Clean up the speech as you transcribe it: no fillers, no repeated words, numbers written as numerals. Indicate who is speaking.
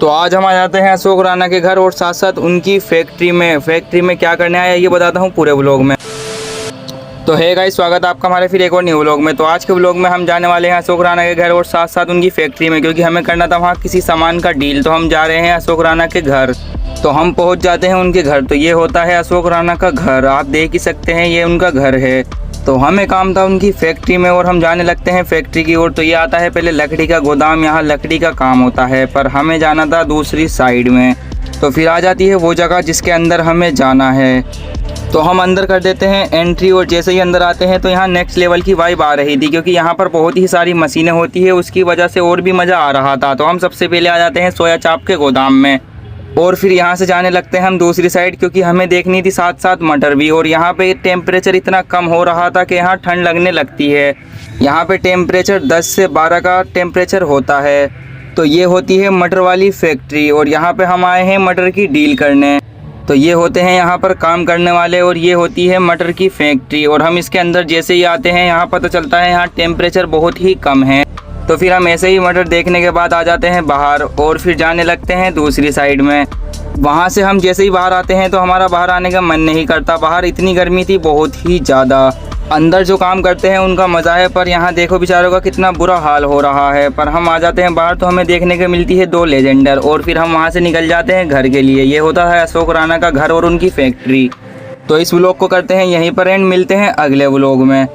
Speaker 1: तो आज हम आ जाते हैं अशोक राणा के घर और साथ साथ उनकी फैक्ट्री में क्या करने आया ये बताता हूँ पूरे व्लॉग में। तो है गाइस, स्वागत है आपका हमारे फिर एक और न्यू व्लॉग में। तो आज के व्लॉग में हम जाने वाले हैं अशोक राणा के घर और साथ साथ उनकी फैक्ट्री में, क्योंकि हमें करना था वहाँ किसी सामान का डील। तो हम जा रहे हैं अशोक राणा के घर। तो हम पहुँच जाते हैं उनके घर। तो ये होता है अशोक राणा का घर, आप देख ही सकते हैं ये उनका घर है। तो हमें काम था उनकी फैक्ट्री में और हम जाने लगते हैं फैक्ट्री की ओर। तो ये आता है पहले लकड़ी का गोदाम, यहाँ लकड़ी का काम होता है, पर हमें जाना था दूसरी साइड में। तो फिर आ जाती है वो जगह जिसके अंदर हमें जाना है। तो हम अंदर कर देते हैं एंट्री और जैसे ही अंदर आते हैं तो यहाँ नेक्स्ट लेवल की वाइब आ रही थी, क्योंकि यहाँ पर बहुत ही सारी मशीनें होती है, उसकी वजह से और भी मज़ा आ रहा था। तो हम सबसे पहले आ जाते हैं सोया चाप के गोदाम में और फिर यहाँ से जाने लगते हैं हम दूसरी साइड, क्योंकि हमें देखनी थी साथ साथ मटर भी। और यहाँ पे टेम्परेचर इतना कम हो रहा था कि यहाँ ठंड लगने लगती है। यहाँ पे टेम्परेचर 10 से 12 का टेम्परेचर होता है। तो ये होती है मटर वाली फैक्ट्री और यहाँ पे हम आए हैं मटर की डील करने। तो ये होते हैं यहाँ पर काम करने वाले और ये होती है मटर की फैक्ट्री। और हम इसके अंदर जैसे ही आते हैं यहाँ पता चलता है यहाँ टेम्परेचर बहुत ही कम है। तो फिर हम ऐसे ही मटर देखने के बाद आ जाते हैं बाहर और फिर जाने लगते हैं दूसरी साइड में। वहाँ से हम जैसे ही बाहर आते हैं तो हमारा बाहर आने का मन नहीं करता, बाहर इतनी गर्मी थी बहुत ही ज़्यादा। अंदर जो काम करते हैं उनका मज़ा है, पर यहाँ देखो बेचारों का कितना बुरा हाल हो रहा है। पर हम आ जाते हैं बाहर तो हमें देखने को मिलती है 2 लेजेंडर और फिर हम वहाँ से निकल जाते हैं घर के लिए। ये होता है अशोक राणा का घर और उनकी फैक्ट्री। तो इस व्लॉग को करते हैं यहीं पर एंड, मिलते हैं अगले व्लॉग में।